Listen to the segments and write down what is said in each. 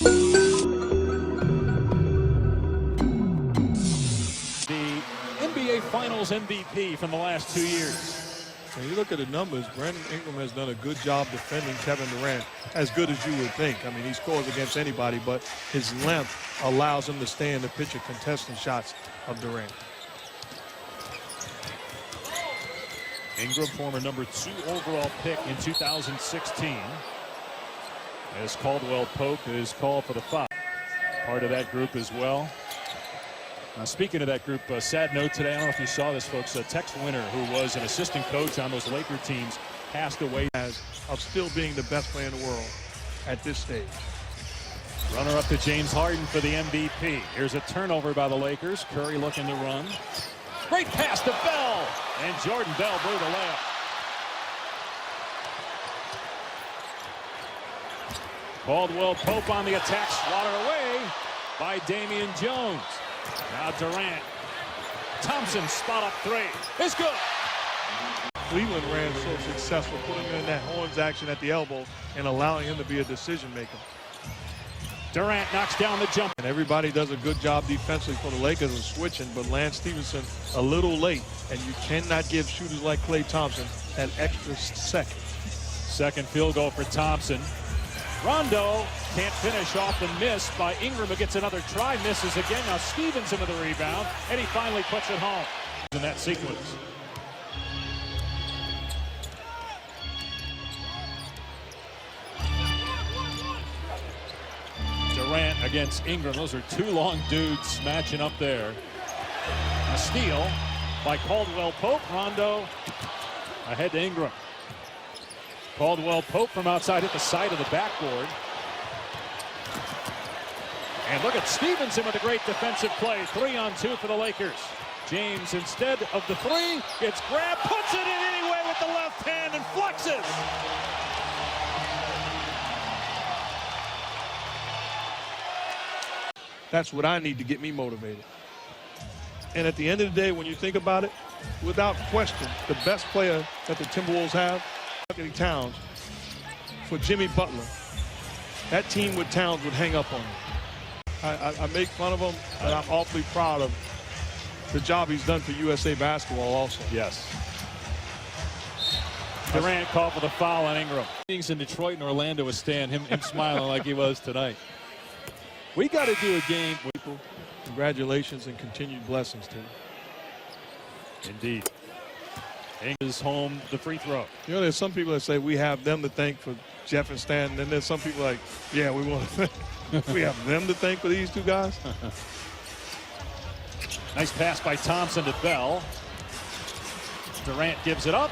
The NBA Finals MVP from the last 2 years. When you look at the numbers, Brandon Ingram has done a good job defending Kevin Durant, as good as you would think. I mean, he scores against anybody, but his length allows him to stay in the picture contesting shots of Durant. Ingram, former #2 overall pick in 2016. As Caldwell Pope is called for the foul. Part of that group as well. Speaking of that group, sad note today, I don't know if you saw this, folks, Tex Winter, who was an assistant coach on those Laker teams, passed away. Of still being the best player in the world at this stage. Runner-up to James Harden for the MVP. Here's a turnover by the Lakers. Curry looking to run. Great pass to Bell, and Jordan Bell blew the layup. Caldwell Pope on the attack, swatted away by Damian Jones. Now Durant. Thompson, spot up three. It's good. Cleveland ran so successful, putting him in that horns action at the elbow and allowing him to be a decision maker. Durant knocks down the jump. And everybody does a good job defensively for the Lakers of switching, but Lance Stevenson a little late, and you cannot give shooters like Klay Thompson an extra second. Second field goal for Thompson. Rondo can't finish off the miss by Ingram, who gets another try, misses again. Now Stevenson with the rebound, and he finally puts it home in that sequence. Durant against Ingram. Those are two long dudes matching up there. A steal by Caldwell Pope. Rondo ahead to Ingram. Caldwell Pope from outside hit the side of the backboard. And look at Stevenson with a great defensive play. 3-on-2 for the Lakers. James, instead of the three, gets grabbed, puts it in anyway with the left hand and flexes. That's what I need to get me motivated. And at the end of the day, when you think about it, without question, the best player that the Timberwolves have, Anthony Towns, for Jimmy Butler, that team with Towns would hang up on him. I make fun of him, and I'm awfully proud of the job he's done for USA basketball also. Yes. Durant called for the foul on Ingram. Things in Detroit and Orlando with Stan, him smiling like he was tonight. We got to do a game. Congratulations and continued blessings to him. Indeed. Ingram is home the free throw. You know, there's some people that say we have them to thank for Jeff and Stan, and then there's some people like, yeah, we want to we have them to thank for these two guys. Nice pass by Thompson to Bell. Durant gives it up.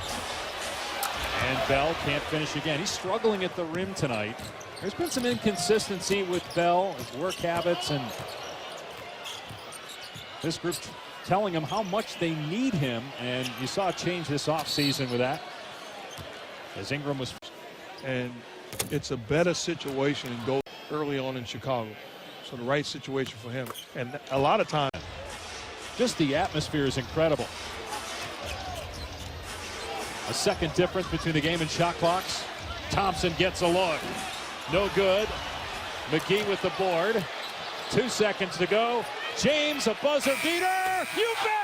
And Bell can't finish again. He's struggling at the rim tonight. There's been some inconsistency with Bell, his work habits, and this group telling him how much they need him. And you saw a change this offseason with that, as Ingram was. And it's a better situation and go early on in Chicago. So the right situation for him. And a lot of times, just the atmosphere is incredible. A second difference between the game and shot clocks. Thompson gets a look. No good. McGee with the board. 2 seconds to go. James, a buzzer beater. You bet!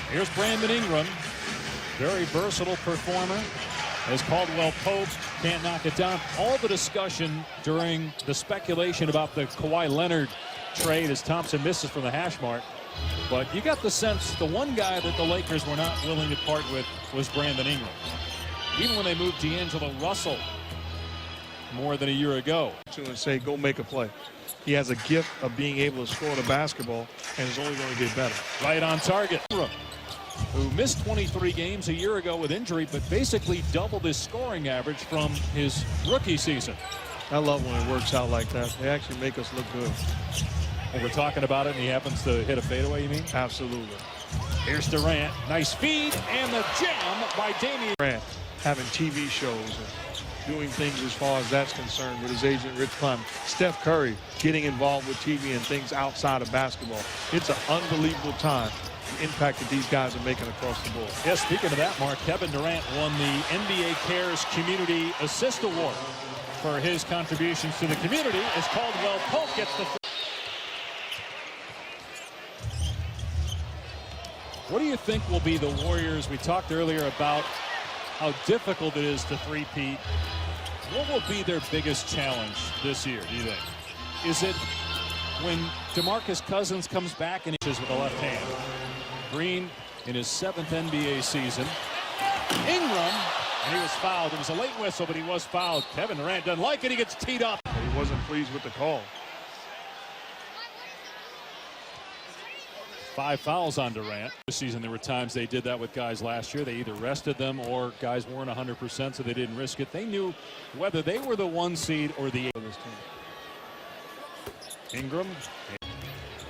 Here's Brandon Ingram. Very versatile performer. As Caldwell Pope can't knock it down. All the discussion during the speculation about the Kawhi Leonard trade as Thompson misses from the hash mark. But you got the sense the one guy that the Lakers were not willing to part with was Brandon Ingram. Even when they moved D'Angelo Russell more than a year ago. And say, go make a play. He has a gift of being able to score the basketball, and it's only going to get better. Right on target. Who missed 23 games a year ago with injury, but basically doubled his scoring average from his rookie season. I love when it works out like that. They actually make us look good. And we're talking about it, and he happens to hit a fadeaway, you mean? Absolutely. Here's Durant. Nice feed, and the jam by Damian. Durant having TV shows and doing things as far as that's concerned with his agent, Rich Kleiman. Steph Curry getting involved with TV and things outside of basketball. It's an unbelievable time the impact that these guys are making across the board. Yeah, speaking of that, Mark, Kevin Durant won the NBA Cares Community Assist Award for his contributions to the community as Caldwell Pope gets the. What do you think will be the Warriors? We talked earlier about how difficult it is to three-peat. What will be their biggest challenge this year, do you think? Is it when DeMarcus Cousins comes back and pitches with the left hand? Green in his 7th NBA season. Ingram, and he was fouled. It was a late whistle, but he was fouled. Kevin Durant doesn't like it. He gets teed up. He wasn't pleased with the call. 5 fouls on Durant. This season, there were times they did that with guys last year. They either rested them or guys weren't 100%, so they didn't risk it. They knew whether they were the 1 seed or the 8. Ingram.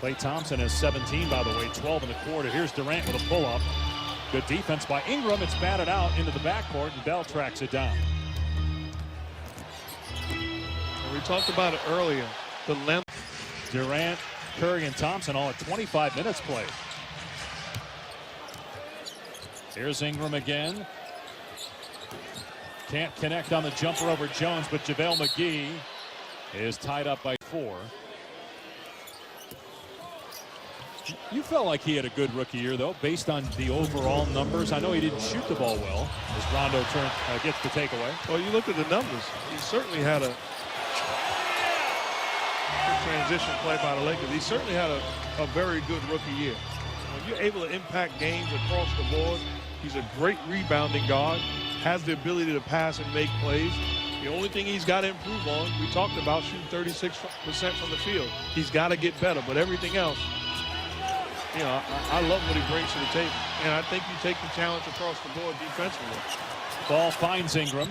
Klay Thompson has 17, by the way, 12 in the quarter. Here's Durant with a pull-up. Good defense by Ingram. It's batted out into the backcourt, and Bell tracks it down. We talked about it earlier. The length. Durant, Curry, and Thompson all at 25 minutes played. Here's Ingram again. Can't connect on the jumper over Jones, but JaVale McGee is tied up by 4. You felt like he had a good rookie year, though, based on the overall numbers. I know he didn't shoot the ball well as Rondo gets the takeaway. Well, you look at the numbers. He certainly had a good transition play by the Lakers. He certainly had a very good rookie year. When you're able to impact games across the board, he's a great rebounding guard, has the ability to pass and make plays. The only thing he's got to improve on, we talked about shooting 36% from the field. He's got to get better, but everything else, you know, I love what he brings to the table. And I think you take the challenge across the board defensively. Ball finds Ingram.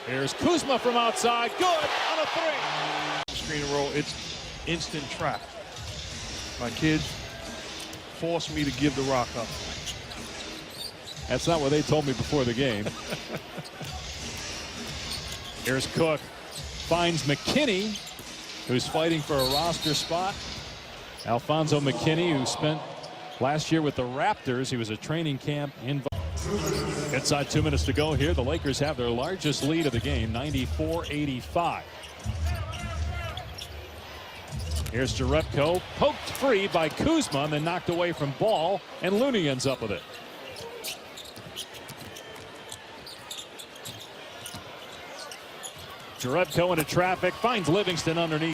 Here's Kuzma from outside. Good on a 3. Screen and roll, it's instant trap. My kids forced me to give the rock up. That's not what they told me before the game. Here's Cook. Finds McKinney, who's fighting for a roster spot. Alfonso McKinney, who spent last year with the Raptors. He was a training camp in. Inside 2 minutes to go here. The Lakers have their largest lead of the game, 94-85. Here's Jerebko, poked free by Kuzma, and then knocked away from Ball, and Looney ends up with it. Jerebko into traffic, finds Livingston underneath.